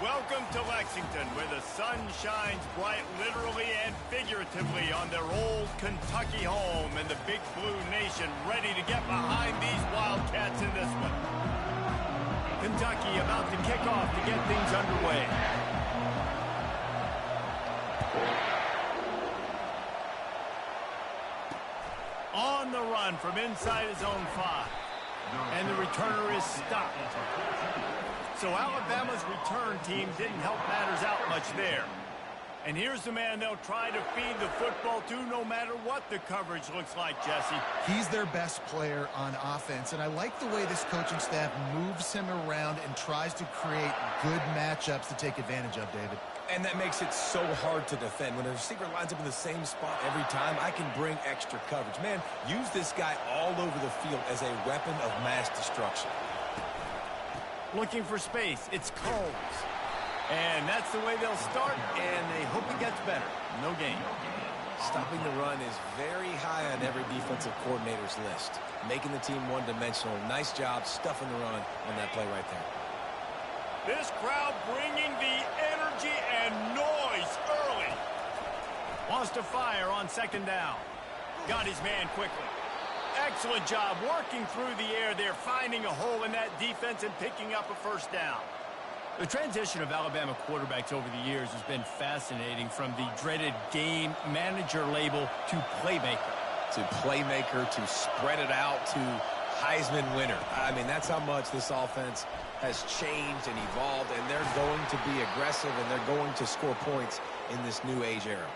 Welcome to Lexington, where the sun shines bright literally and figuratively on their old Kentucky home, and the Big Blue Nation ready to get behind these Wildcats in this one. Kentucky about to kick off to get things underway. On the run from inside his own 5. And the returner is stopped. So Alabama's return team didn't help matters out much there. And here's the man they'll try to feed the football to no matter what the coverage looks like, Jesse. He's their best player on offense, and I like the way this coaching staff moves him around and tries to create good matchups to take advantage of, David. And that makes it so hard to defend. When a receiver lines up in the same spot every time, I can bring extra coverage. Man, use this guy all over the field as a weapon of mass destruction. Looking for space. It's Combs. And that's the way they'll start, and they hope it gets better. No gain. Stopping the run is very high on every defensive coordinator's list. Making the team one-dimensional. Nice job stuffing the run on that play right there. This crowd bringing the energy and noise early. Wants to fire on second down. Got his man quickly. Excellent job working through the air there, finding a hole in that defense and picking up a first down. The transition of Alabama quarterbacks over the years has been fascinating, from the dreaded game manager label to playmaker. To playmaker, to spread it out, to Heisman winner. I mean, that's how much this offense has changed and evolved, and they're going to be aggressive, and they're going to score points in this new age era.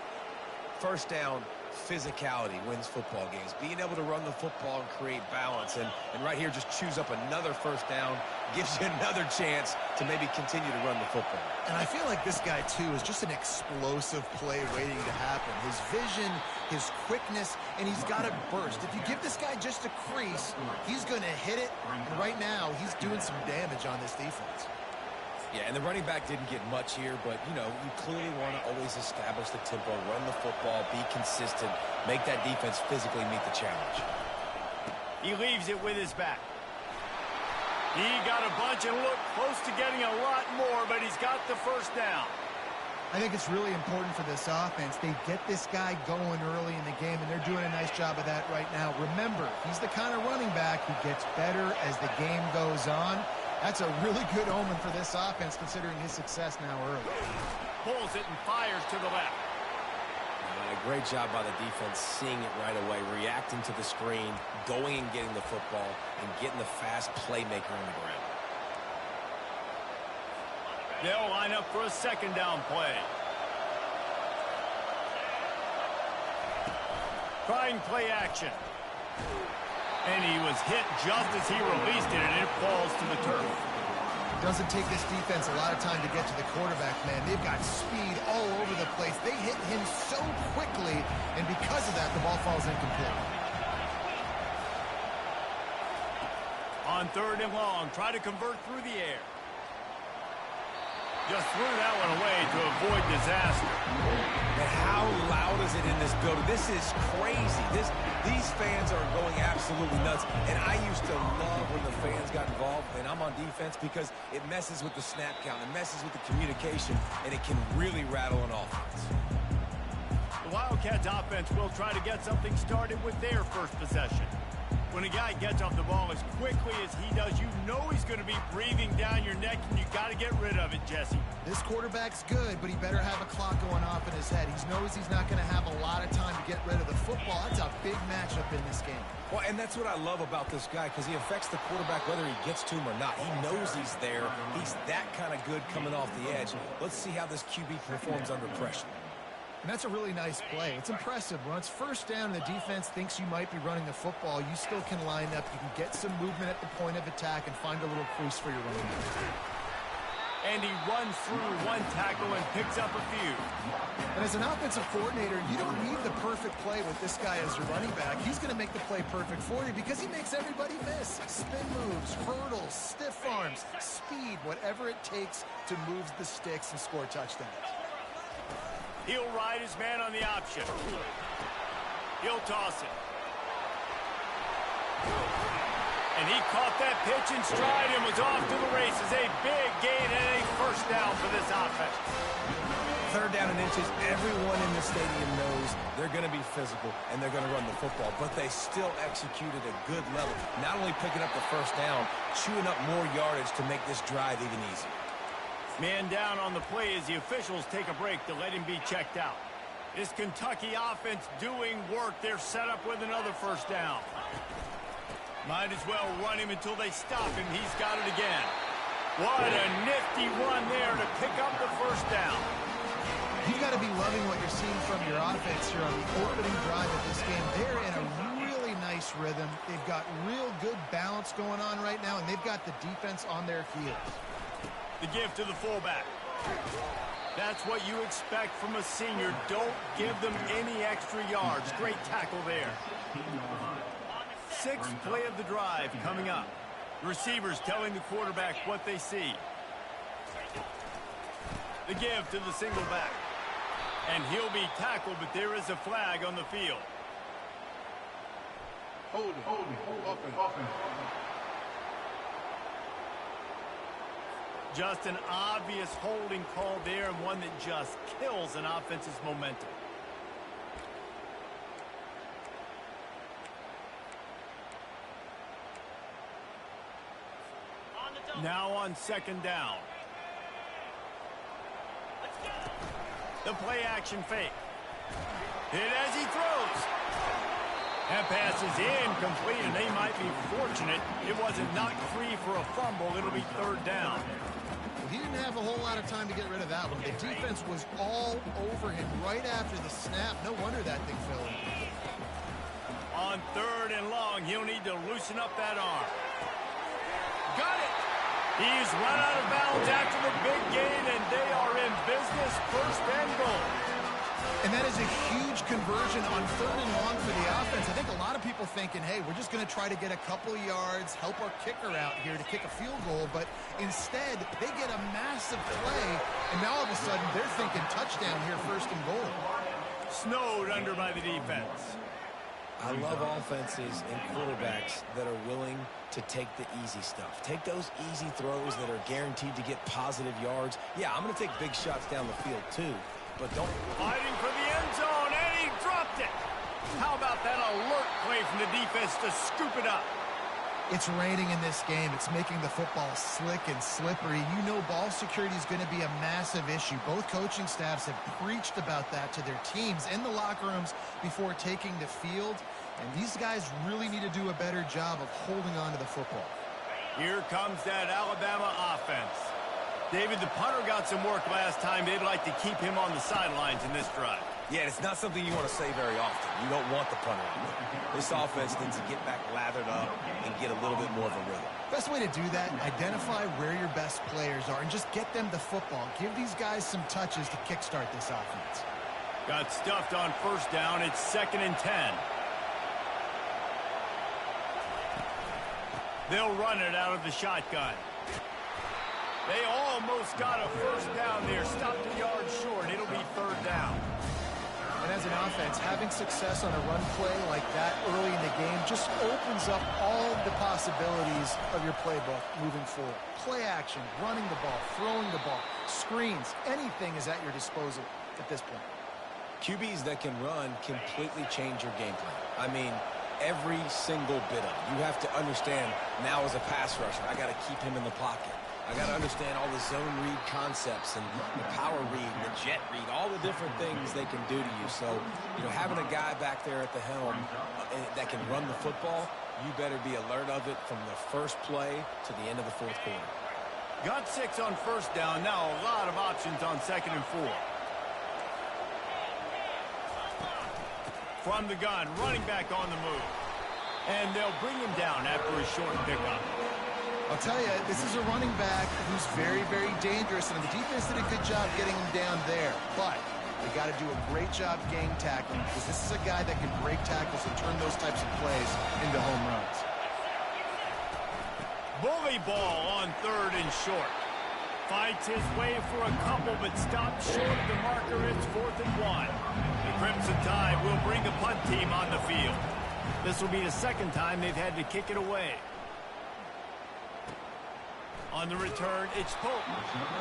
First down, physicality wins football games. Being able to run the football and create balance, and right here just choose up another first down, gives you another chance to maybe continue to run the football. And I feel like this guy, too, is just an explosive play waiting to happen. His vision, his quickness, and he's got a burst. If you give this guy just a crease, he's going to hit it, and right now he's doing some damage on this defense. Yeah, and the running back didn't get much here, but, you know, you clearly want to always establish the tempo, run the football, be consistent, make that defense physically meet the challenge. He leaves it with his back. He got a bunch and looked close to getting a lot more, but he's got the first down. I think it's really important for this offense. They get this guy going early in the game, and they're doing a nice job of that right now. Remember, he's the kind of running back who gets better as the game goes on. That's a really good omen for this offense, considering his success now early. Pulls it and fires to the left. And a great job by the defense, seeing it right away, reacting to the screen, going and getting the football, and getting the fast playmaker on the ground. They'll line up for a second down play. Trying play action. And he was hit just as he released it, and it falls to the turf. Doesn't take this defense a lot of time to get to the quarterback, man. They've got speed all over the place. They hit him so quickly, and because of that, the ball falls incomplete. On third and long, try to convert through the air. Just threw that one away to avoid disaster. And how loud is it in this building? This is crazy. These fans are going absolutely nuts. And I used to love when the fans got involved, and I'm on defense, because it messes with the snap count. It messes with the communication, and it can really rattle an offense. The Wildcats offense will try to get something started with their first possession. When a guy gets off the ball as quickly as he does, you know he's going to be breathing down your neck, and you got to get rid of it, Jesse. This quarterback's good, but he better have a clock going off in his head. He knows he's not going to have a lot of time to get rid of the football. That's a big matchup in this game. Well, and that's what I love about this guy, because he affects the quarterback whether he gets to him or not. He knows he's there. He's that kind of good coming off the edge. Let's see how this QB performs under pressure. And that's a really nice play. It's impressive. When it's first down and the defense thinks you might be running the football, you still can line up. You can get some movement at the point of attack and find a little crease for your running back. And he runs through one tackle and picks up a few. And as an offensive coordinator, you don't need the perfect play with this guy as your running back. He's going to make the play perfect for you because he makes everybody miss. Spin moves, hurdles, stiff arms, speed, whatever it takes to move the sticks and score touchdowns. He'll ride his man on the option. He'll toss it. And he caught that pitch in stride and was off to the races. A big gain and a first down for this offense. Third down and inches, everyone in the stadium knows they're going to be physical and they're going to run the football, but they still executed a good level. Not only picking up the first down, chewing up more yardage to make this drive even easier. Man down on the play as the officials take a break to let him be checked out. This Kentucky offense doing work. They're set up with another first down. Might as well run him until they stop him. He's got it again. What a nifty run there to pick up the first down. You've got to be loving what you're seeing from your offense here on the opening drive of this game. They're in a really nice rhythm. They've got real good balance going on right now, and they've got the defense on their heels. The give to the fullback. That's what you expect from a senior. Don't give them any extra yards. Great tackle there. Sixth play of the drive coming up. The receivers telling the quarterback what they see. The give to the single back. And he'll be tackled, but there is a flag on the field. Hold it. Just an obvious holding call there, and one that just kills an offense's momentum. Now on second down. The play action fake. Hit as he throws. That pass is incomplete, and they might be fortunate it wasn't knocked free for a fumble. It'll be third down. Well, he didn't have a whole lot of time to get rid of that one. The defense was all over him right after the snap. No wonder that thing fell in. On third and long, he'll need to loosen up that arm. Got it. He's run out of bounds after the big gain, and they are in business, first and goal. And that is a huge conversion on third and long for the offense. I think a lot of people thinking, hey, we're just going to try to get a couple of yards, help our kicker out here to kick a field goal. But instead, they get a massive play, and now all of a sudden they're thinking touchdown here, first and goal. Snowed under by the defense. I love offenses and quarterbacks that are willing to take the easy stuff. Take those easy throws that are guaranteed to get positive yards. Yeah, I'm going to take big shots down the field too, but don't... Fighting for the end zone, and he dropped it. How about that alert play from the defense to scoop it up? It's raining in this game. It's making the football slick and slippery. You know ball security is going to be a massive issue. Both coaching staffs have preached about that to their teams in the locker rooms before taking the field. And these guys really need to do a better job of holding on to the football. Here comes that Alabama offense. David, the punter got some work last time. They'd like to keep him on the sidelines in this drive. Yeah, it's not something you want to say very often. You don't want the punter out there. This offense needs to get back lathered up and get a little bit more of a rhythm. Best way to do that, identify where your best players are and just get them the football. Give these guys some touches to kickstart this offense. Got stuffed on first down. It's 2nd and 10. They'll run it out of the shotgun. They almost got a first down there. Stopped a yard short. It'll be third down. And as an offense, having success on a run play like that early in the game just opens up all the possibilities of your playbook moving forward. Play action, running the ball, throwing the ball, screens, anything is at your disposal at this point. QBs that can run completely change your game plan. I mean, every single bit of it. You have to understand now as a pass rusher, I got to keep him in the pocket. I got to understand all the zone read concepts and the power read, the jet read, all the different things they can do to you. So, you know, having a guy back there at the helm that can run the football, you better be alert of it from the first play to the end of the fourth quarter. Got 6 on first down. Now a lot of options on 2nd and 4. From the gun, running back on the move. And they'll bring him down after a short pickup. I'll tell you, this is a running back who's very, very dangerous, and the defense did a good job getting him down there. But they got to do a great job gang tackling, because this is a guy that can break tackles and turn those types of plays into home runs. Bully ball on 3rd and short. Fights his way for a couple, but stops short of the marker. It's 4th and 1. The Crimson Tide will bring the punt team on the field. This will be the 2nd time they've had to kick it away. On the return, it's Pope.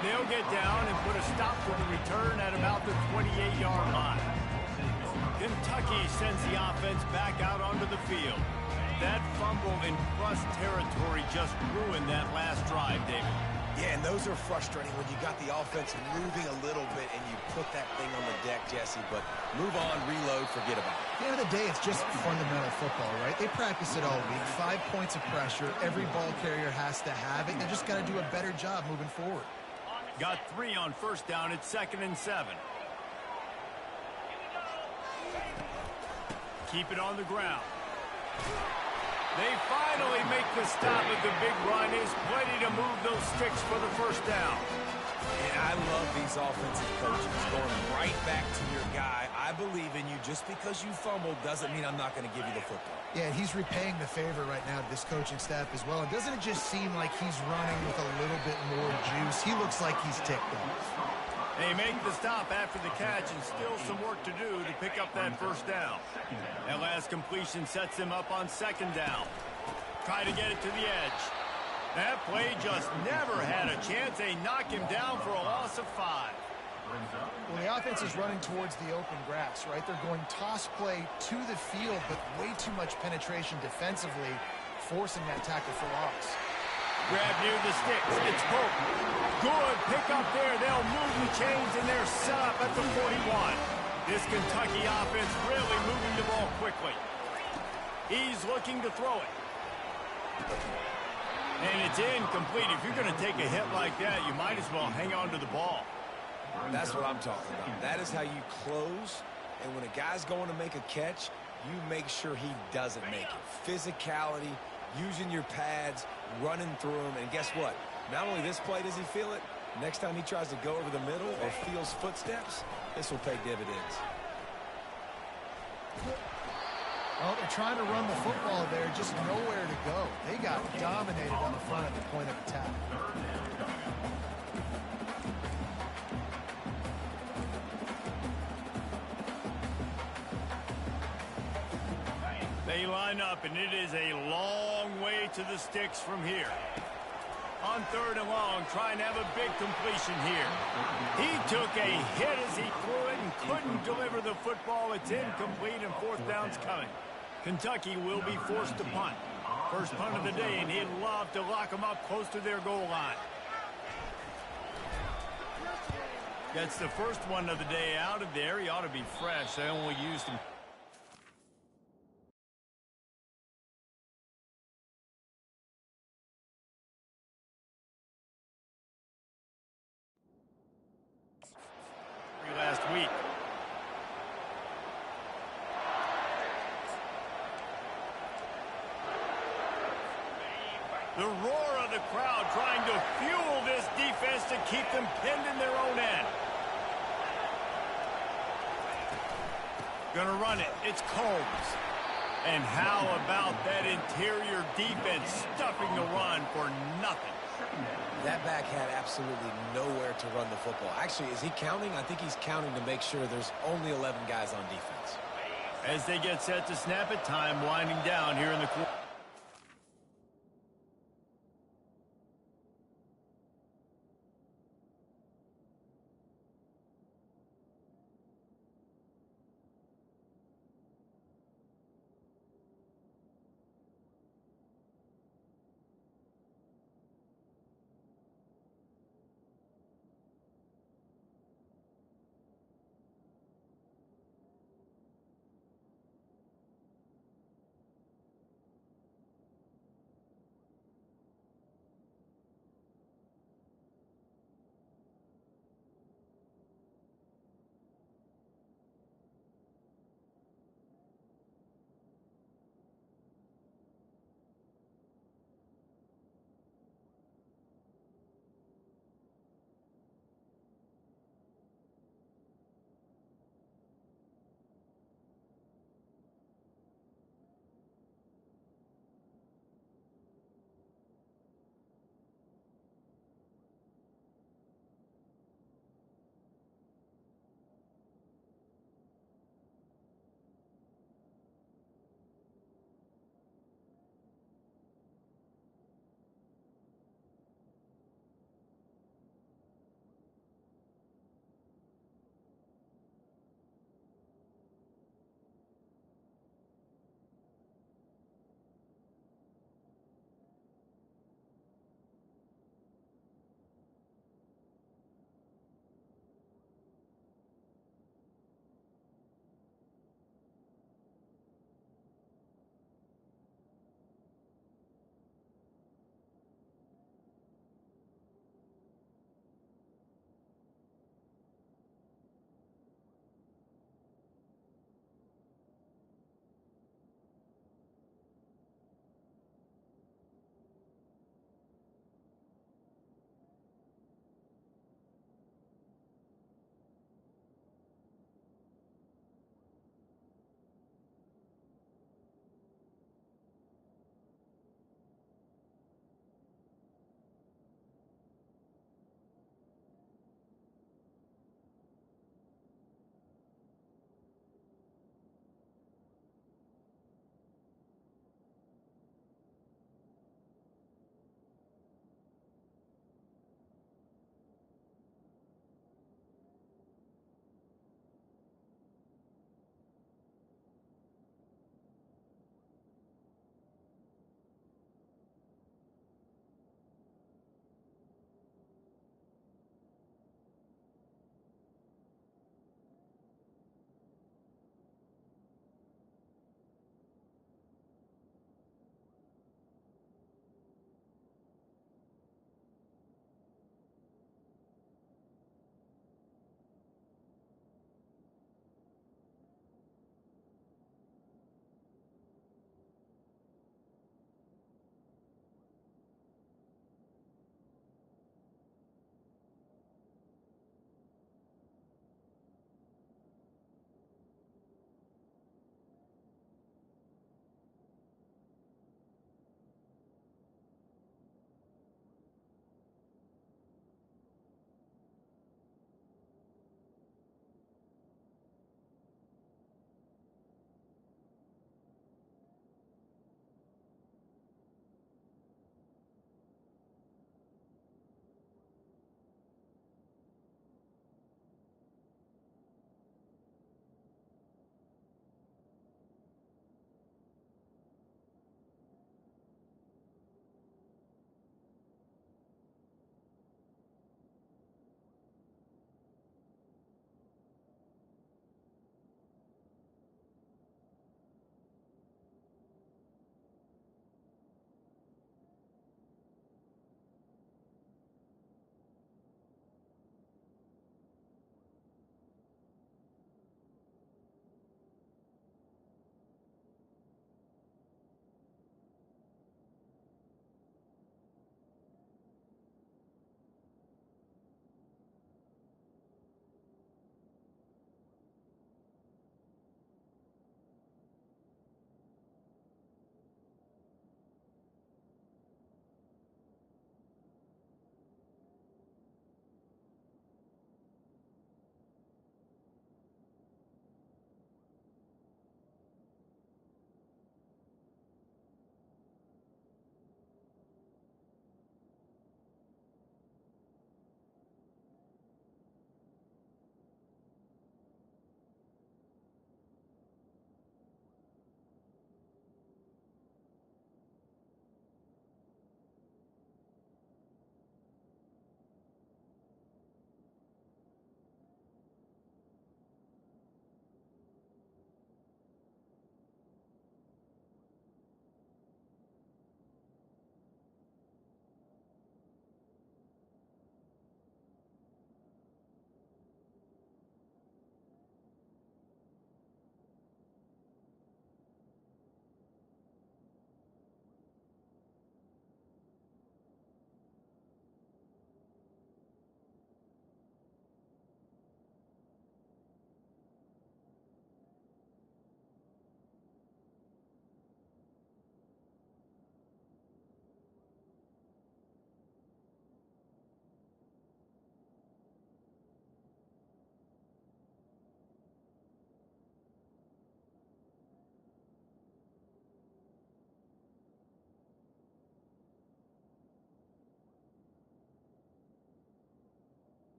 They'll get down and put a stop to the return at about the 28-yard line. Kentucky sends the offense back out onto the field. That fumble in plus territory just ruined that last drive, David. Yeah, and those are frustrating when you got the offense moving a little bit and you put that thing on the deck, Jesse. But move on, reload, forget about it. At the end of the day, it's just fundamental football, right? They practice it all week. 5 points of pressure. Every ball carrier has to have it. They just got to do a better job moving forward. Got 3 on first down. It's 2nd and 7. Keep it on the ground. They finally make the stop at the big run. Is plenty to move those sticks for the first down. And I love these offensive coaches going right back to your guy. I believe in you. Just because you fumbled doesn't mean I'm not going to give you the football. Yeah, he's repaying the favor right now to this coaching staff as well. And doesn't it just seem like he's running with a little bit more juice? He looks like he's ticked off. They make the stop after the catch and still some work to do to pick up that first down. That last completion sets them up on 2nd down. Try to get it to the edge. That play just never had a chance. They knock him down for a loss of 5. Well, the offense is running towards the open grass, right? They're going toss play to the field, but way too much penetration defensively, forcing that tackle for loss. Grab near the sticks. It's Pope. Good pick up there. They'll move the chains, and they're set up at the 41. This Kentucky offense really moving the ball quickly. He's looking to throw it. And it's incomplete. If you're going to take a hit like that, you might as well hang on to the ball. That's what I'm talking about. That is how you close. And when a guy's going to make a catch, you make sure he doesn't make it. Physicality, using your pads, running through them. And guess what? Not only this play does he feel it, next time he tries to go over the middle or feels footsteps, this will pay dividends. Well, they're trying to run the football there, just nowhere to go. They got dominated on the front at the point of attack. They line up, and it is a long way to the sticks from here. On 3rd and long, trying to have a big completion here. He took a hit as he threw it and couldn't deliver the football. It's incomplete, and 4th down's coming. Kentucky will be forced to punt. First punt of the day, and he'd love to lock them up close to their goal line. That's the first one of the day out of there. He ought to be fresh. They only used him. Last week. The roar of the crowd trying to fuel this defense to keep them pinned in their own end. Gonna run it. It's Combs. And how about that interior defense stuffing the run for nothing? That back had absolutely nowhere to run the football. Actually, is he counting? I think he's counting to make sure there's only 11 guys on defense. As they get set to snap it, time winding down here in the quarter.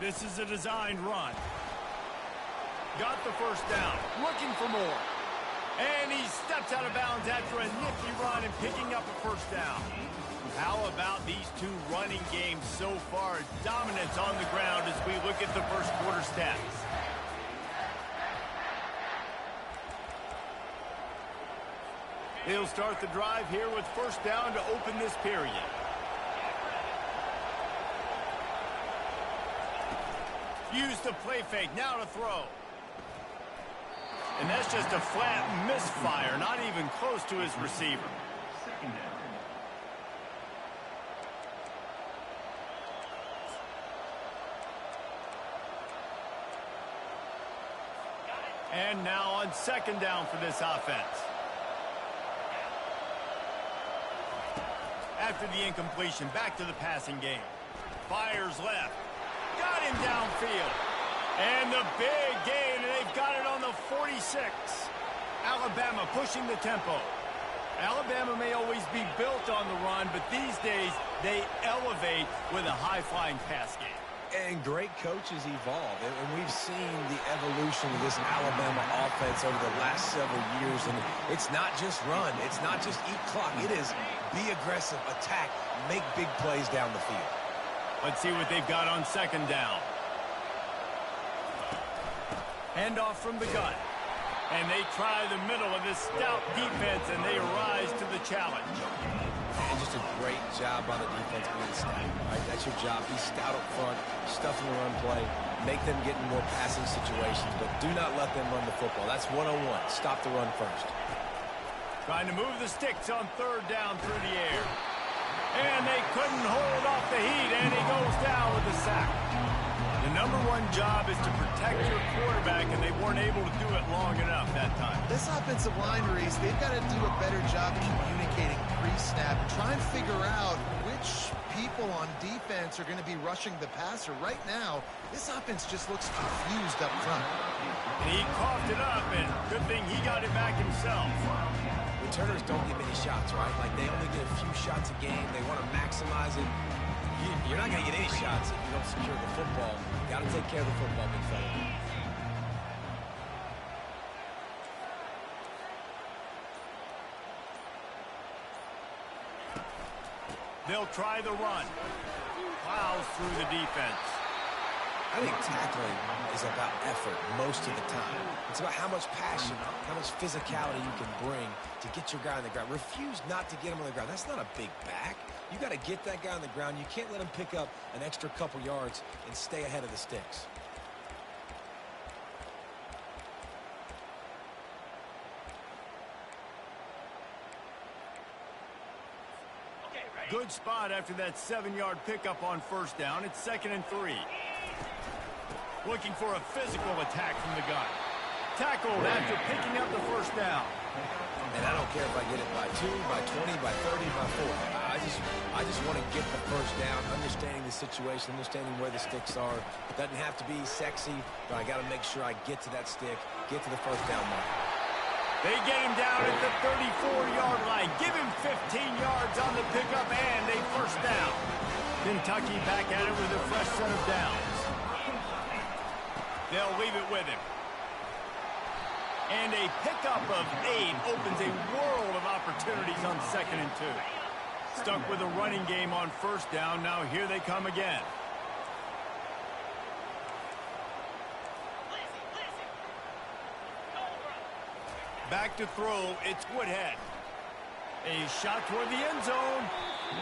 This is a designed run. Got the first down. Looking for more. And he steps out of bounds after a nifty run and picking up a first down. How about these two running games so far? Dominance on the ground as we look at the first quarter stats. He'll start the drive here with first down to open this period. Use the play fake, now to throw. And that's just a flat misfire, not even close to his receiver. Second down. And now on second down for this offense. After the incompletion, back to the passing game. Fires left. Got him downfield. And the big gain, and they've got it on the 46. Alabama pushing the tempo. Alabama may always be built on the run, but these days they elevate with a high-flying pass game. And great coaches evolve, and we've seen the evolution of this Alabama offense over the last several years, and it's not just run, it's not just eat clock, it is be aggressive, attack, make big plays down the field. Let's see what they've got on second down. Handoff from the gun. And they try the middle of this stout defense, and they rise to the challenge. And just a great job on the defense being stout. Right? That's your job. Be stout up front, stuff in the run play, make them get in more passing situations, but do not let them run the football. That's 101. Stop the run first. Trying to move the sticks on third down through the air. And they couldn't hold off the heat, and he goes down with a sack. The number one job is to protect your quarterback, and they weren't able to do it long enough that time. This offensive line, Reese, they've got to do a better job communicating pre-snap. Try and figure out which people on defense are going to be rushing the passer. Right now, this offense just looks confused up front. And he coughed it up, and good thing he got it back himself. Returners don't get many shots, right? Like, they only get a few shots a game. They want to maximize it. You're not going to get any shots if you don't secure the football. You got to take care of the football, big fella. They'll try the run. Plows through the defense. I think tackling is about effort most of the time. It's about how much passion, how much physicality you can bring to get your guy on the ground. Refuse not to get him on the ground. That's not a big back. You got to get that guy on the ground. You can't let him pick up an extra couple yards and stay ahead of the sticks. Good spot after that 7-yard pickup on first down. It's 2nd and 3. Looking for a physical attack from the gun. Tackled after picking up the first down. And I don't care if I get it by 2, by 20, by 30, by 40. I just want to get the first down, understanding the situation, understanding where the sticks are. It doesn't have to be sexy, but I got to make sure I get to that stick, get to the first down mark. They get him down at the 34-yard line. Give him 15 yards on the pickup and a first down. Kentucky back at it with a fresh set of downs. They'll leave it with him. And a pickup of 8 opens a world of opportunities on 2nd and 2. Stuck with a running game on first down. Now here they come again. Back to throw, it's Woodhead. A shot toward the end zone.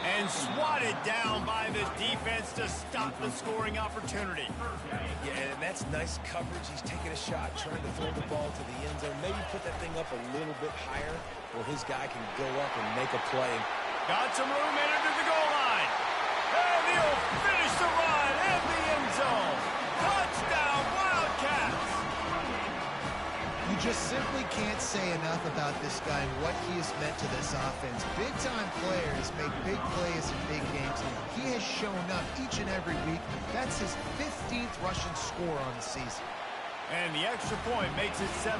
And swatted down by the defense to stop the scoring opportunity. Yeah, and that's nice coverage. He's taking a shot, trying to throw the ball to the end zone. Maybe put that thing up a little bit higher where his guy can go up and make a play. Got some room in under the goal line. And he'll finish the run in the end zone. Touchdown, Wildcats! You just simply can't say enough about this guy and what he has meant to this offense. Big-time players make big plays in big games. He has shown up each and every week. That's his 15th rushing score on the season. And the extra point makes it 7-0.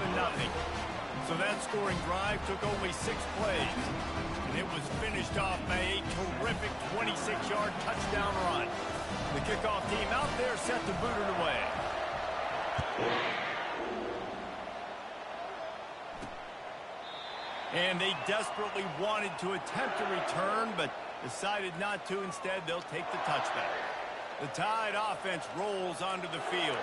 So that scoring drive took only 6 plays. And it was finished off by a terrific 26-yard touchdown run. The kickoff team out there set to boot it away. And they desperately wanted to attempt a return, but decided not to. Instead, they'll take the touchback. The Tide offense rolls onto the field.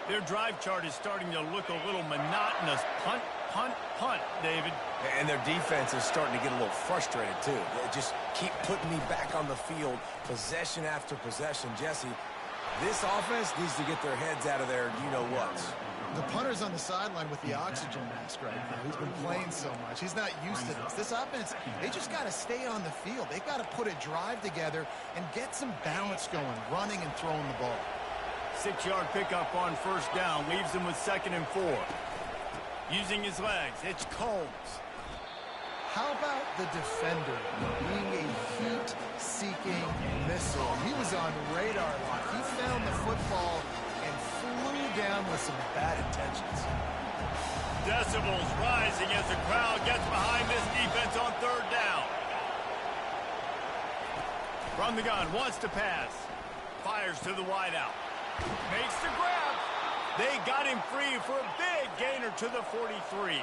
Their drive chart is starting to look a little monotonous. Punt, punt, punt, David. And their defense is starting to get a little frustrated, too. They just keep putting me back on the field, possession after possession. Jesse, this offense needs to get their heads out of their you-know-whats. The punter's on the sideline with the oxygen mask right now. He's been playing so much. He's not used to this. This offense, they just got to stay on the field. They've got to put a drive together and get some balance going, running and throwing the ball. 6-yard pickup on first down leaves him with 2nd and 4. Using his legs, it's Combs. How about the defender being a heat-seeking missile? He was on radar lock. He found the football and flew down with some bad intentions. Decibels rising as the crowd gets behind this defense on 3rd down. From the gun, wants to pass. Fires to the wideout. Makes the grab. They got him free for a big gainer to the 43.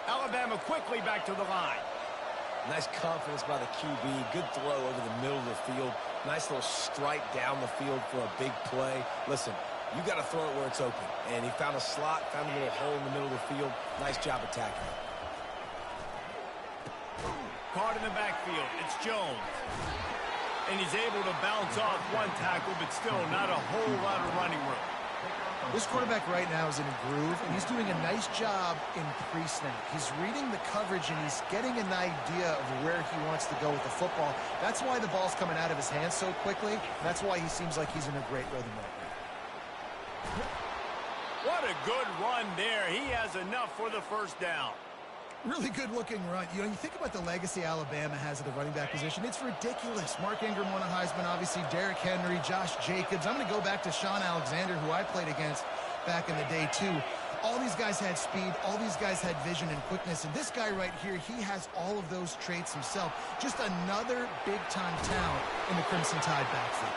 Alabama quickly back to the line. Nice confidence by the QB. Good throw over the middle of the field. Nice little strike down the field for a big play. Listen, you got to throw it where it's open. And he found a slot, found a little hole in the middle of the field. Nice job attacking it. Caught in the backfield. It's Jones. And he's able to bounce off one tackle, but still not a whole lot of running room. This quarterback right now is in a groove, and he's doing a nice job in pre-snap. He's reading the coverage, and he's getting an idea of where he wants to go with the football. That's why the ball's coming out of his hands so quickly. That's why he seems like he's in a great rhythm right now. What a good run there. He has enough for the first down. Really good-looking run. You know, you think about the legacy Alabama has at the running back position. It's ridiculous. Mark Ingram won a Heisman, obviously. Derrick Henry, Josh Jacobs. I'm going to go back to Sean Alexander, who I played against back in the day, too. All these guys had speed. All these guys had vision and quickness. And this guy right here, he has all of those traits himself. Just another big-time talent in the Crimson Tide backfield.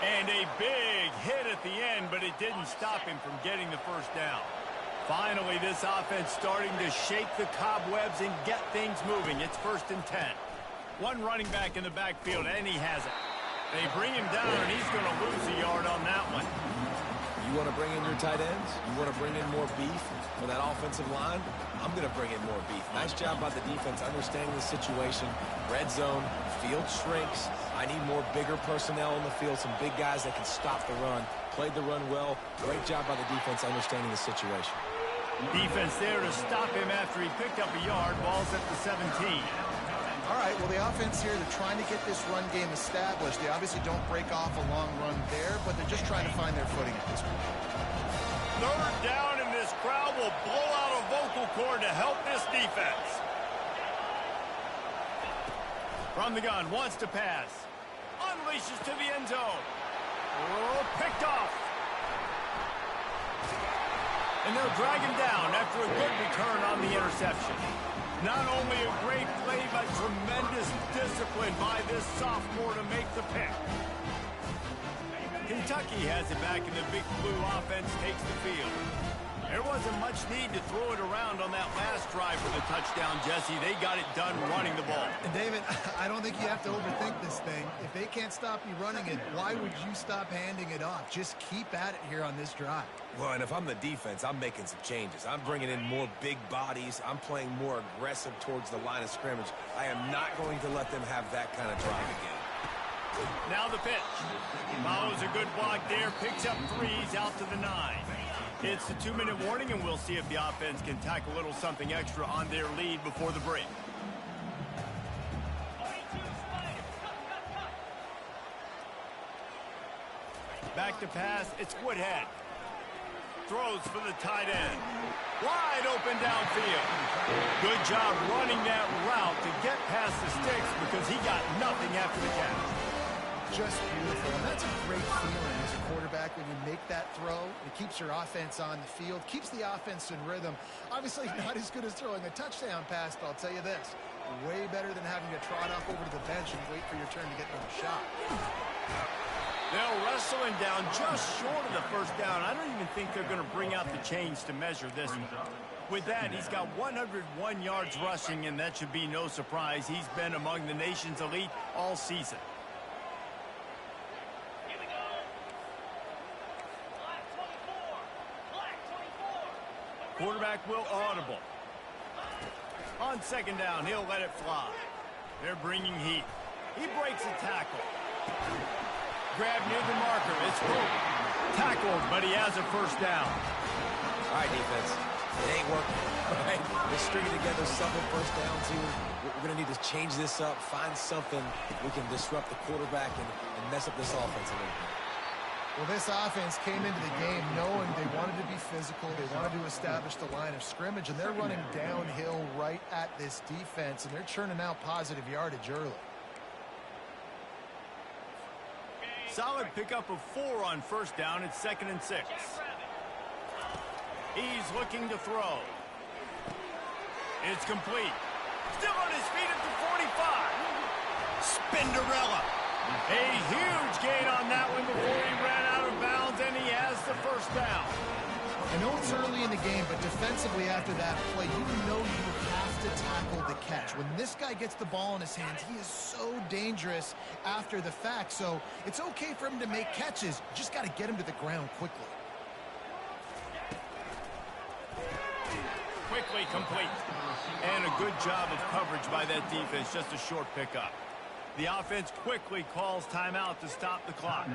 And a big hit at the end, but it didn't stop him from getting the first down. Finally, this offense starting to shake the cobwebs and get things moving. It's 1st and 10. One running back in the backfield, and he has it. They bring him down, and he's going to lose a yard on that one. You want to bring in your tight ends? You want to bring in more beef for that offensive line? I'm going to bring in more beef. Nice job by the defense understanding the situation. Red zone, field shrinks. I need more bigger personnel in the field, some big guys that can stop the run. Played the run well. Great job by the defense understanding the situation. Defense there to stop him after he picked up a yard. Ball's at the 17. All right, well, the offense here, they're trying to get this run game established. They obviously don't break off a long run there, but they're just trying to find their footing at this point. 3rd down, and this crowd will blow out a vocal cord to help this defense. From the gun, wants to pass. Unleashes to the end zone. Oh, picked off. And they'll drag him down after a good return on the interception. Not only a great play, but tremendous discipline by this sophomore to make the pick. Kentucky has it back, and the Big Blue offense takes the field. There wasn't much need to throw it around on that last drive for the touchdown, Jesse. They got it done running the ball. And David, I don't think you have to overthink this thing. If they can't stop you running it, why would you stop handing it off? Just keep at it here on this drive. Well, and if I'm the defense, I'm making some changes. I'm bringing in more big bodies. I'm playing more aggressive towards the line of scrimmage. I am not going to let them have that kind of drive again. Now the pitch. Follows a good block there. Picks up 3s out to the 9. It's the 2-minute warning, and we'll see if the offense can tack a little something extra on their lead before the break. Back to pass. It's Woodhead. Throws for the tight end. Wide open downfield. Good job running that route to get past the sticks because he got nothing after the catch. Just beautiful, and that's a great feeling as a quarterback when you make that throw. It keeps your offense on the field, keeps the offense in rhythm. Obviously not as good as throwing a touchdown pass, but I'll tell you this, way better than having to trot off over to the bench and wait for your turn to get another shot. They'll wrestle him down just short of the first down. I don't even think they're going to bring out the chains to measure this one. With that, he's got 101 yards rushing, and that should be no surprise. He's been among the nation's elite all season. Quarterback will audible. On second down, he'll let it fly. They're bringing heat. He breaks a tackle. Grabbed near the marker. It's broken. Tackled, but he has a first down. All right, defense. It ain't working. All right? We're stringing together several first downs here. We're going to need to change this up, find something we can disrupt the quarterback and mess up this offense a little bit. Well, this offense came into the game knowing they wanted to be physical. They wanted to establish the line of scrimmage, and they're running downhill right at this defense, and they're churning out positive yardage early. Solid pickup of 4 on first down. It's 2nd and 6. He's looking to throw. It's complete. Still on his feet at the 45. Spinderella. A huge gain on that one before he ran out of bounds, and he has the first down. I know it's early in the game, but defensively after that play, you know you have to tackle the catch. When this guy gets the ball in his hands, he is so dangerous after the fact. So it's okay for him to make catches. You just got to get him to the ground quickly. Quickly complete. And a good job of coverage by that defense. Just a short pickup. The offense quickly calls timeout to stop the clock.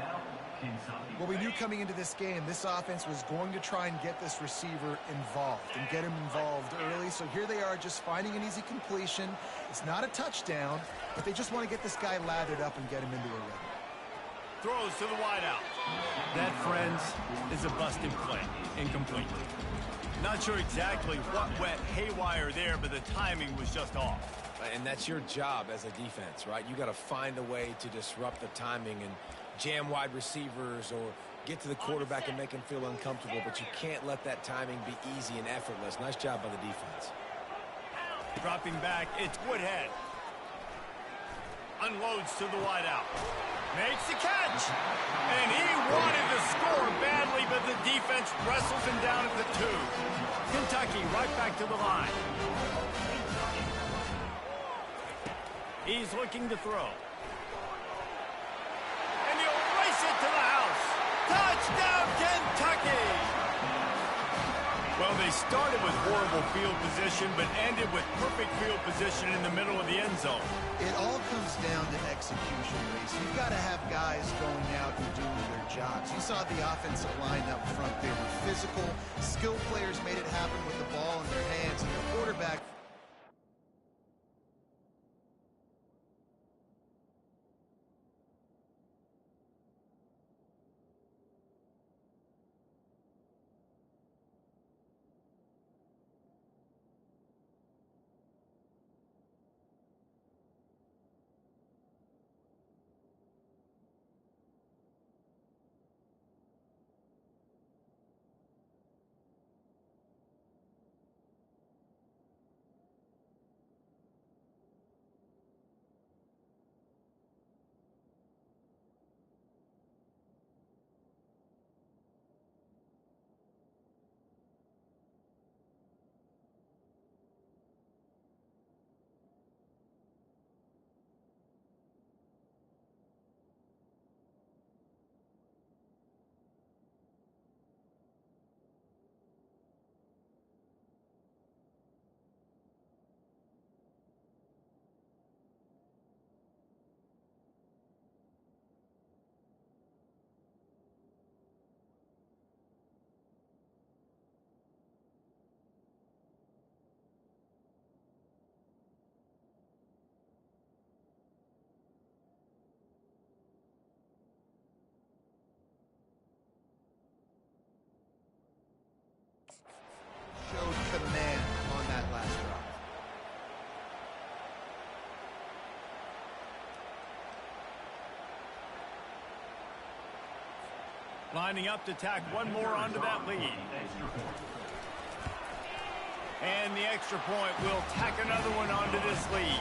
Well, we knew coming into this game, this offense was going to try and get this receiver involved and get him involved early. So here they are just finding an easy completion. It's not a touchdown, but they just want to get this guy lathered up and get him into a rhythm. Throws to the wideout. That, friends, is a busted play. Incomplete. Not sure exactly what went haywire there, but the timing was just off. And that's your job as a defense, right? You got to find a way to disrupt the timing and jam wide receivers or get to the quarterback and make him feel uncomfortable, but you can't let that timing be easy and effortless. Nice job by the defense. Dropping back, it's Woodhead. Unloads to the wideout. Makes the catch. And he wanted to score badly, but the defense wrestles him down at the 2. Kentucky right back to the line. He's looking to throw. And he'll race it to the house. Touchdown, Kentucky! Well, they started with horrible field position, but ended with perfect field position in the middle of the end zone. It all comes down to execution, Reese. You've got to have guys going out and doing their jobs. You saw the offensive line up front. They were physical. Skilled players made it happen with the ball in their hands, and the quarterback Lining up to tack one more onto that lead. And the extra point will tack another one onto this lead.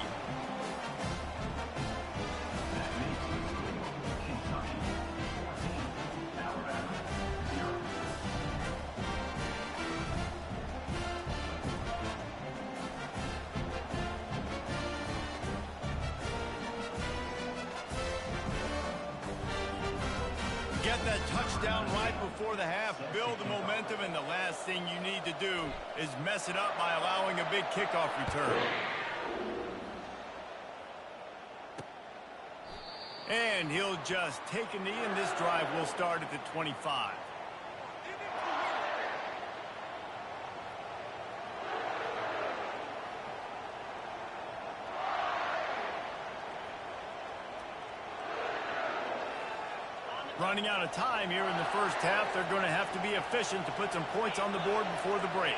Get that touchdown right before the half, build the momentum, and the last thing you need to do is mess it up by allowing a big kickoff return. And he'll just take a knee, and this drive will start at the 25. Running out of time here in the first half. They're going to have to be efficient to put some points on the board before the break.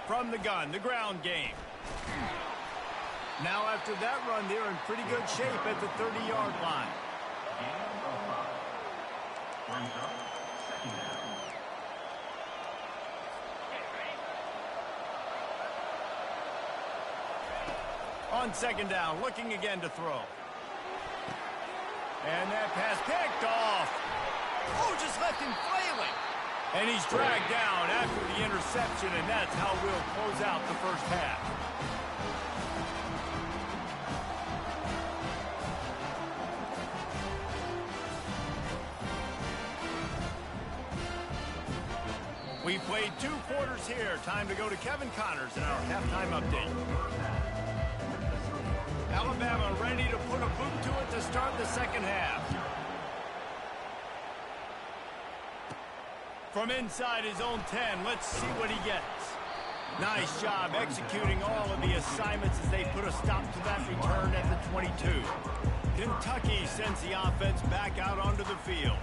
From the gun, the ground game. Now after that run, they're in pretty good shape at the 30-yard line. On second down, looking again to throw. And that pass picked off. Oh, just left him flailing. And he's dragged down after the interception, and that's how we'll close out the first half. We played 2 quarters here. Time to go to Kevin Connors in our halftime update. Alabama ready to put a boot to it to start the second half. From inside his own 10, let's see what he gets. Nice job executing all of the assignments as they put a stop to that return at the 22. Kentucky sends the offense back out onto the field.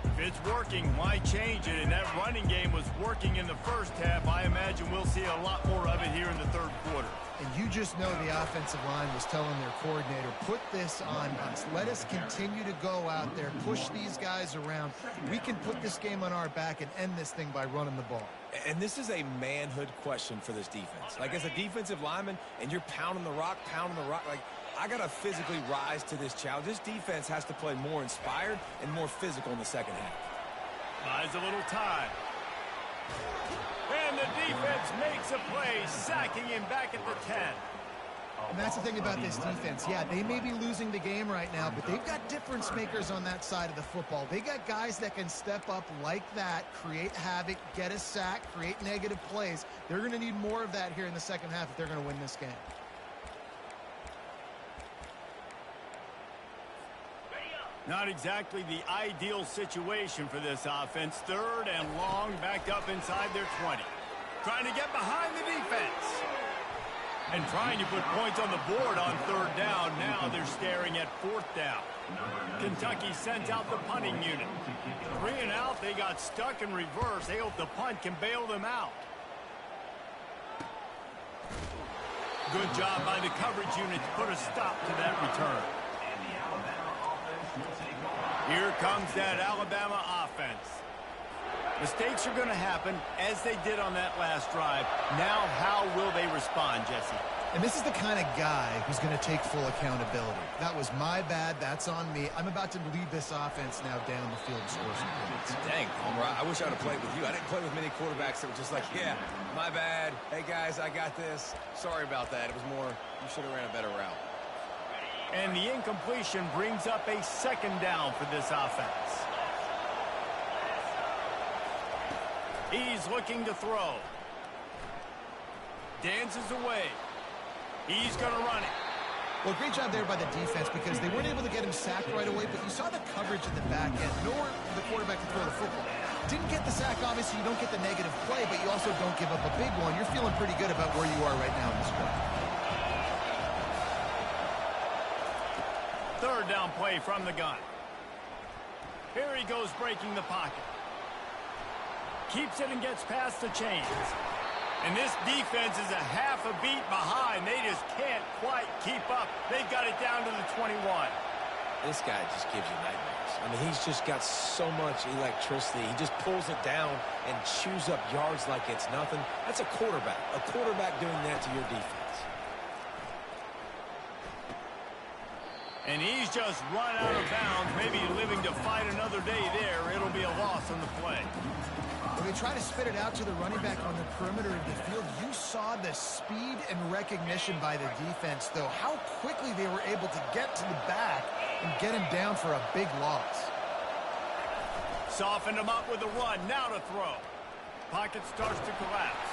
If it's working, why change it? And that running game was working in the first half. I imagine we'll see a lot more of it here in the third quarter. And you just know the offensive line was telling their coordinator, put this on us. Let us continue to go out there, push these guys around. We can put this game on our back and end this thing by running the ball. And this is a manhood question for this defense. Like, as a defensive lineman, and you're pounding the rock, like, I got to physically rise to this challenge. This defense has to play more inspired and more physical in the second half. Buys a little time. And the defense makes a play, sacking him back at the 10. And that's the thing about this defense. Yeah, they may be losing the game right now, but they've got difference makers on that side of the football. They got guys that can step up like that, create havoc, get a sack, create negative plays. They're going to need more of that here in the second half if they're going to win this game. Not exactly the ideal situation for this offense. Third and long, backed up inside their 20. Trying to get behind the defense. And trying to put points on the board on third down. Now they're staring at fourth down. Kentucky sent out the punting unit. 3 and out, they got stuck in reverse. They hope the punt can bail them out. Good job by the coverage unit to put a stop to that return. Here comes that Alabama offense. Mistakes are going to happen, as they did on that last drive. Now, how will they respond, Jesse? And this is the kind of guy who's going to take full accountability. That was my bad. That's on me. I'm about to lead this offense now down the field and score some points. Dang, Homer, I wish I would have played with you. I didn't play with many quarterbacks that were just like, yeah, my bad. Hey, guys, I got this. Sorry about that. It was more, you should have ran a better route. And the incompletion brings up a second down for this offense. He's looking to throw. Dances away. He's going to run it. Well, great job there by the defense because they weren't able to get him sacked right away, but you saw the coverage at the back end. Nowhere for the quarterback to throw the football. Didn't get the sack, obviously. You don't get the negative play, but you also don't give up a big one. You're feeling pretty good about where you are right now in this play. Third down play from the gun. Here he goes breaking the pocket. Keeps it and gets past the chains. And this defense is a half a beat behind. They just can't quite keep up. They've got it down to the 21. This guy just gives you nightmares. I mean, he's just got so much electricity. He just pulls it down and chews up yards like it's nothing. That's a quarterback. A quarterback doing that to your defense. And he's just run out of bounds, maybe living to fight another day there. It'll be a loss on the play. When they try to spit it out to the running back on the perimeter of the field, you saw the speed and recognition by the defense, though. How quickly they were able to get to the back and get him down for a big loss. Softened him up with a run. Now to throw. Pocket starts to collapse.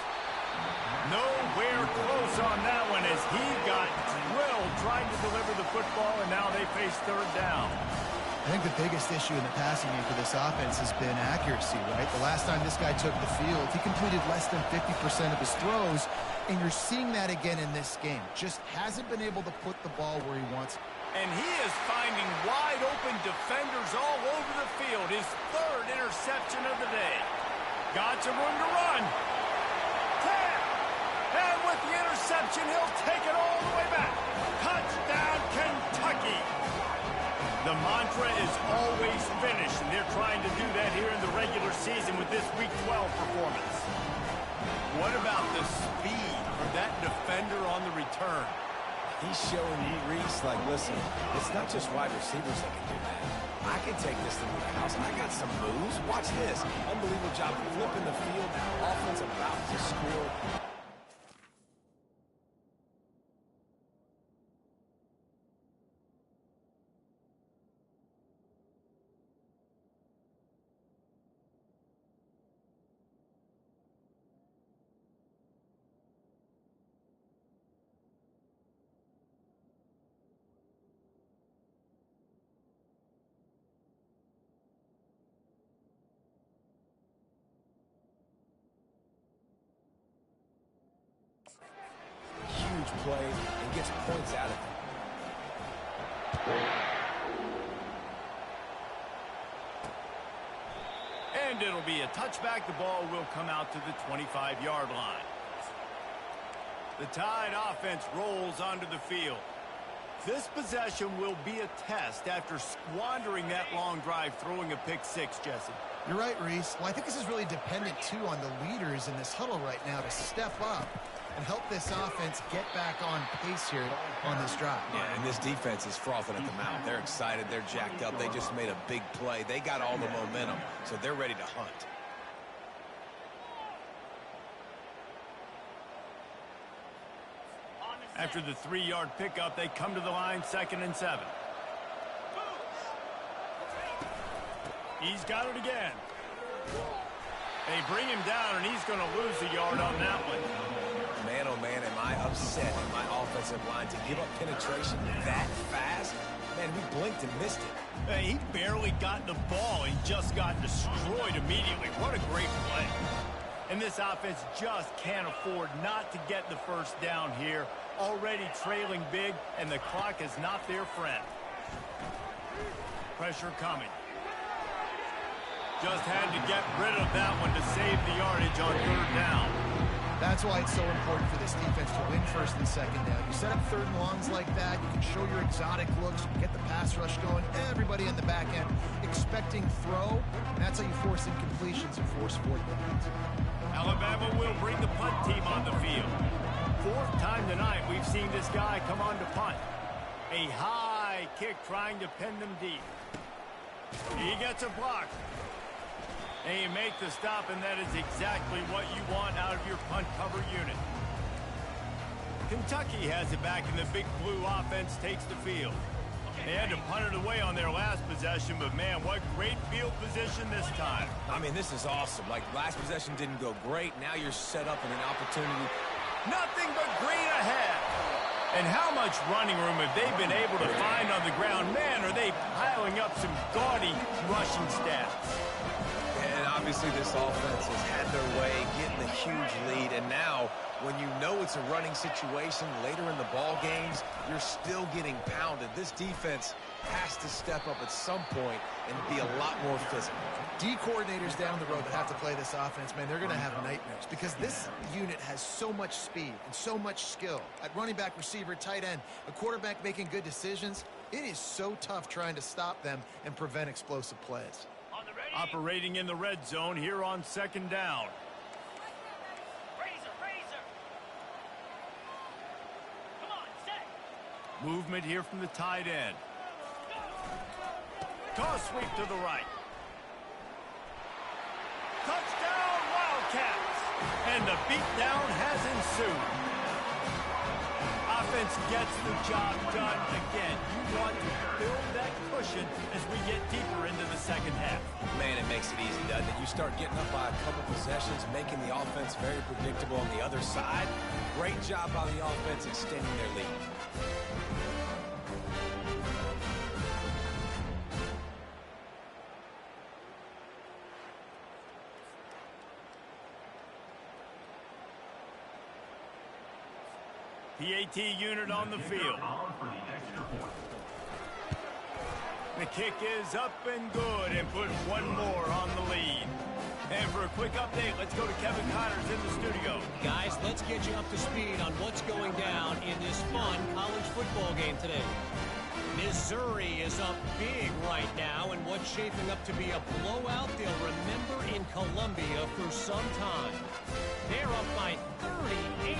Nowhere close on that one as he got drilled trying to deliver the football, and now they face third down. I think the biggest issue in the passing game for this offense has been accuracy, right? The last time this guy took the field, he completed less than 50% of his throws, and you're seeing that again in this game. Just hasn't been able to put the ball where he wants it. And he is finding wide-open defenders all over the field. His third interception of the day. Got some room to run. 10. And with the interception, he'll take it all the way back. Touchdown, Kentucky. The mantra is always finish, and they're trying to do that here in the regular season with this Week 12 performance. What about the speed from that defender on the return? He's showing you, Reese, like, listen, it's not just wide receivers that can do that. I can take this to the house. I got some moves. Watch this. Unbelievable job flipping the field. Offense about to score. Play and gets points out of it. And it'll be a touchback. The ball will come out to the 25-yard line. The Tide offense rolls onto the field. This possession will be a test after squandering that long drive, throwing a pick six, Jesse. You're right, Reese. Well, I think this is really dependent, too, on the leaders in this huddle right now to step up and help this offense get back on pace here on this drive. Yeah, and this defense is frothing at the mouth. They're excited. They're jacked up. They just made a big play. They got all the momentum, so they're ready to hunt. After the 3-yard pickup, they come to the line, 2nd and 7. He's got it again. They bring him down, and he's going to lose a yard on that one. Man, oh man, am I upset in my offensive line to give up penetration that fast? Man, we blinked and missed it. Hey, he barely got the ball. He just got destroyed immediately. What a great play. And this offense just can't afford not to get the first down here. Already trailing big, and the clock is not their friend. Pressure coming. Just had to get rid of that one to save the yardage on 3rd down. That's why it's so important for this defense to win 1st and 2nd down. You set up 3rd and longs like that, you can show your exotic looks, you can get the pass rush going, everybody in the back end expecting throw, and that's how you force incompletions and force 4th downs. Alabama will bring the punt team on the field. 4th time tonight we've seen this guy come on to punt. A high kick trying to pin them deep. He gets a block. And you make the stop, and that is exactly what you want out of your punt cover unit. Kentucky has it back, and the Big Blue offense takes the field. They had to punt it away on their last possession, but man, what great field position this time. I mean, this is awesome. Like, last possession didn't go great. Now you're set up in an opportunity. Nothing but green ahead. And how much running room have they been able to find on the ground? Man, are they piling up some gaudy rushing stats. And obviously this offense has had their way, getting the huge lead. And now, when you know it's a running situation later in the ball games, you're still getting pounded. This defense has to step up at some point and be a lot more physical. D coordinators down the road that have to play this offense, man, they're going to have nightmares because this unit has so much speed and so much skill at running back, receiver, tight end, a quarterback making good decisions. It is so tough trying to stop them and prevent explosive plays. Operating in the red zone here on second down. Come on, set. Movement here from the tight end. Toss sweep to the right. Touchdown, Wildcats! And the beatdown has ensued. Offense gets the job done again. You want to build that cushion as we get deeper into the second half. Man, it makes it easy, doesn't it? You start getting up by a couple possessions, making the offense very predictable on the other side. Great job by the offense extending their lead. PAT unit on the field. The kick is up and good and put one more on the lead. And for a quick update, let's go to Kevin Connors in the studio. Guys, let's get you up to speed on what's going down in this fun college football game today. Missouri is up big right now in what's shaping up to be a blowout they'll remember in Columbia for some time. They're up by 38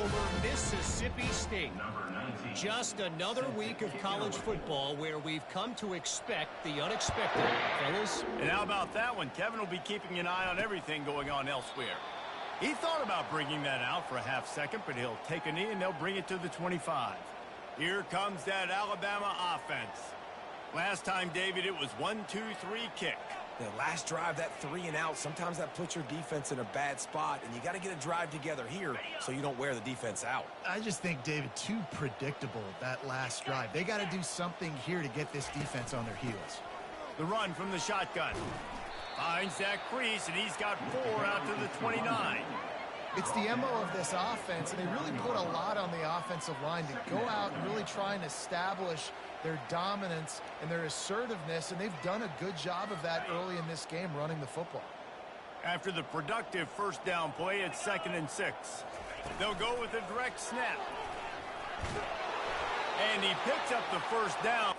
over Mississippi State. Just another week of college football where we've come to expect the unexpected, fellas. And how about that one? Kevin will be keeping an eye on everything going on elsewhere. He thought about bringing that out for a half second, but he'll take a knee and they'll bring it to the 25. Here comes that Alabama offense. Last time, David, it was 1-2-3 kick. The last drive, that 3 and out, sometimes that puts your defense in a bad spot, and you got to get a drive together here so you don't wear the defense out. I just think, David, too predictable, that last drive. They got to do something here to get this defense on their heels. The run from the shotgun. Finds that crease, and he's got 4 out to the 29. It's the MO of this offense, and they really put a lot on the offensive line to go out and really try and establish their dominance and their assertiveness, and they've done a good job of that early in this game running the football. After the productive first down play, it's 2nd and 6. They'll go with a direct snap. And he picks up the first down.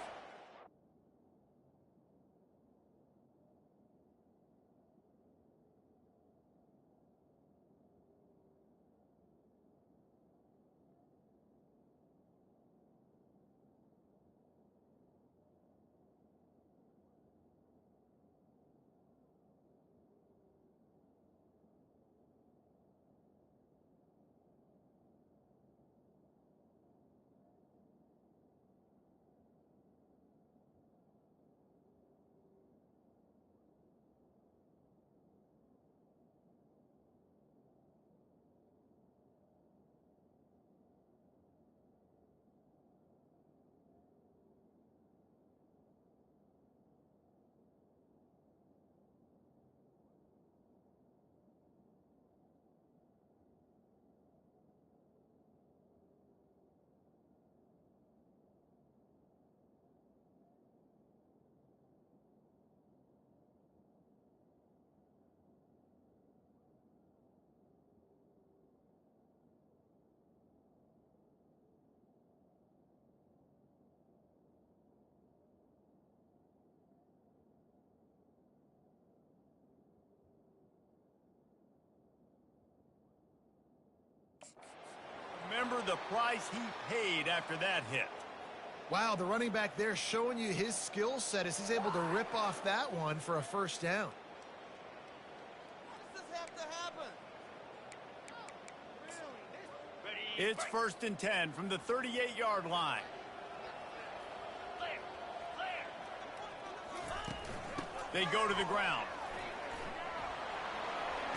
Remember the price he paid after that hit. Wow, the running back there showing you his skill set as he's able to rip off that one for a first down. How does this have to happen? It's 1st and 10 from the 38-yard line. They go to the ground.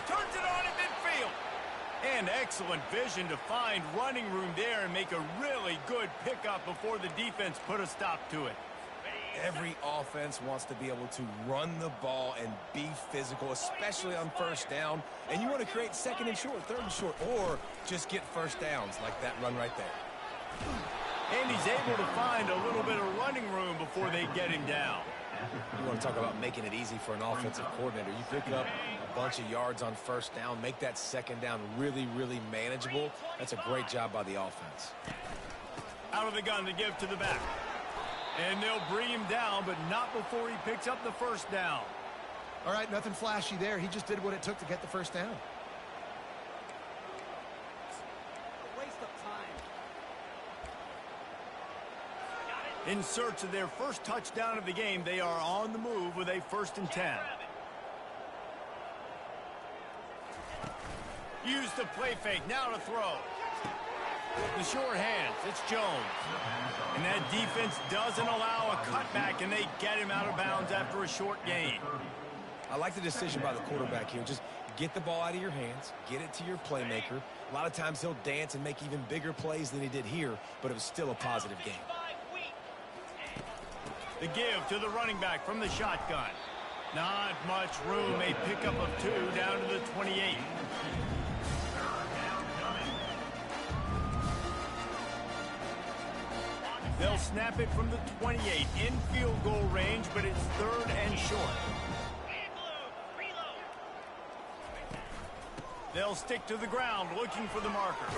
Turns it on in midfield. And excellent vision to find running room there and make a really good pickup before the defense put a stop to it. Every offense wants to be able to run the ball and be physical, especially on first down. And you want to create 2nd and short, 3rd and short, or just get first downs like that run right there. And he's able to find a little bit of running room before they get him down. You want to talk about making it easy for an offensive coordinator. You pick up a bunch of yards on first down, make that 2nd down really, really manageable. That's a great job by the offense. Out of the gun to give to the back. And they'll bring him down, but not before he picks up the first down. All right, nothing flashy there. He just did what it took to get the first down. A waste of time. In search of their first touchdown of the game, they are on the move with a 1st and 10. Use the play fake, now to throw. The short hands, it's Jones. And that defense doesn't allow a cutback, and they get him out of bounds after a short gain. I like the decision by the quarterback here. Just get the ball out of your hands, get it to your playmaker. A lot of times he'll dance and make even bigger plays than he did here, but it was still a positive game. The give to the running back from the shotgun. Not much room, a pickup of 2 down to the 28. They'll snap it from the 28 in field goal range, but it's 3rd and short. They'll stick to the ground looking for the marker.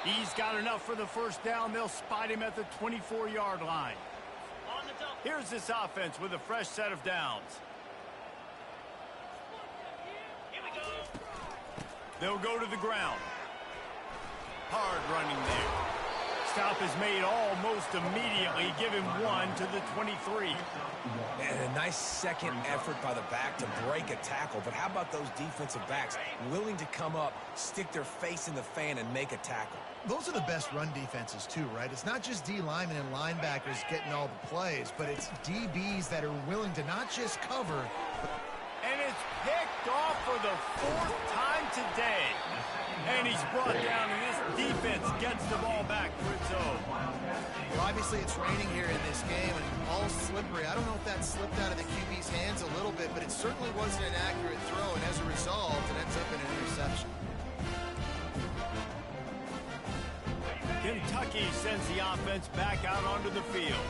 He's got enough for the first down. They'll spot him at the 24-yard line. Here's this offense with a fresh set of downs. They'll go to the ground. Hard running there. Stop is made almost immediately. Give him 1 to the 23. And a nice second effort by the back to break a tackle. But how about those defensive backs willing to come up, stick their face in the fan, and make a tackle? Those are the best run defenses, too, right? It's not just D linemen and linebackers getting all the plays, but it's DBs that are willing to not just cover. And it's picked off for the 4th time today. And he's brought down, and this defense gets the ball back for its own. Well, obviously, it's raining here in this game, and all slippery. I don't know if that slipped out of the QB's hands a little bit, but it certainly wasn't an accurate throw, and as a result, it ends up in an interception. Kentucky sends the offense back out onto the field.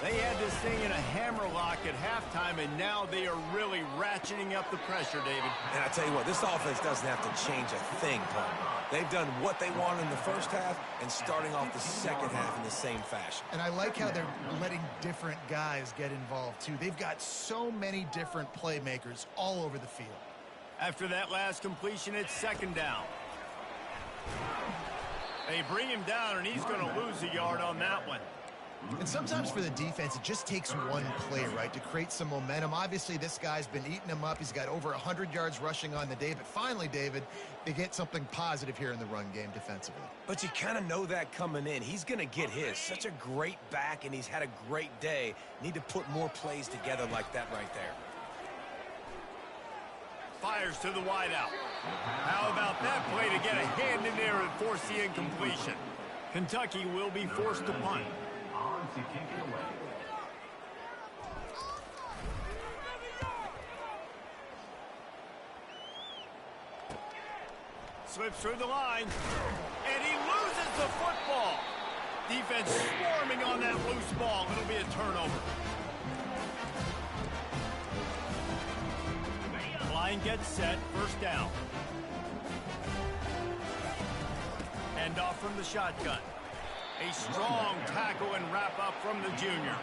They had this thing in a hammerlock at halftime, and now they are really ratcheting up the pressure, David. And I tell you what, this offense doesn't have to change a thing, Paul. They've done what they wanted in the first half and starting off the second half in the same fashion. And I like how they're letting different guys get involved, too. They've got so many different playmakers all over the field. After that last completion, it's 2nd down. They bring him down, and he's going to lose a yard on that one. And sometimes for the defense, it just takes one play, right, to create some momentum. Obviously, this guy's been eating them up. He's got over 100 yards rushing on the day. But finally, David, they get something positive here in the run game defensively. But you kind of know that coming in. He's going to get his. Such a great back, and he's had a great day. Need to put more plays together like that right there. Fires to the wideout. How about that play to get a hand in there and force the incompletion? Kentucky will be forced to punt. To kick it away. Slips through the line, and he loses the football. Defense swarming on that loose ball. It'll be a turnover. Line gets set, 1st down. Hand off from the shotgun. A strong tackle and wrap up from the junior.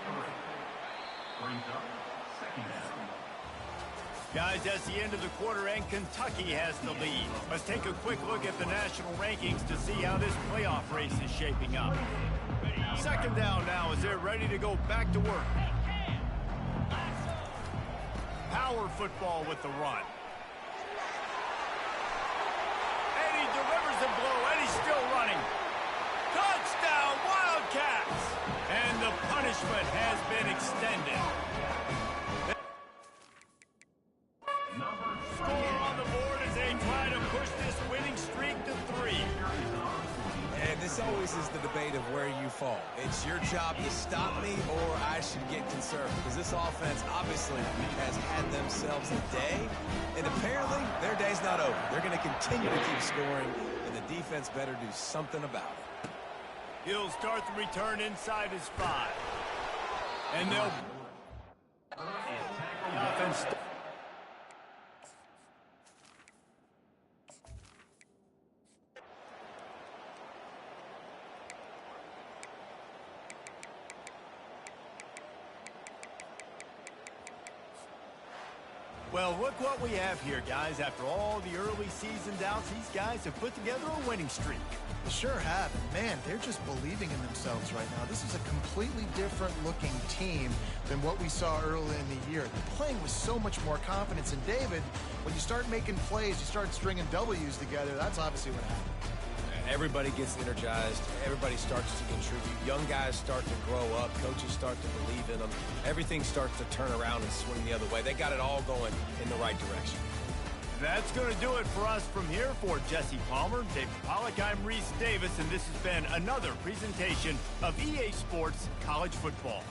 Guys, that's the end of the quarter, and Kentucky has the lead. Let's take a quick look at the national rankings to see how this playoff race is shaping up. 2nd down now as they're ready to go back to work. Power football with the run. And he delivers the blow, and he's still running. Touchdown, Wildcats! And the punishment has been extended. Score on the board as they try to push this winning streak to 3. And this always is the debate of where you fall. It's your job to stop me, or I should get concerned. Because this offense obviously has had themselves a day, and apparently their day's not over. They're going to continue to keep scoring, and the defense better do something about it. He'll start the return inside his 5. And they'll... The offense... Well, look what we have here, guys. After all the early season doubts, these guys have put together a winning streak. They sure have. And man, they're just believing in themselves right now. This is a completely different looking team than what we saw early in the year. They're playing with so much more confidence. And David, when you start making plays, you start stringing W's together, that's obviously what happened. Everybody gets energized. Everybody starts to contribute. Young guys start to grow up. Coaches start to believe in them. Everything starts to turn around and swing the other way. They got it all going in the right direction. That's going to do it for us from here. For Jesse Palmer, David Pollack, I'm Reese Davis, and this has been another presentation of EA Sports College Football.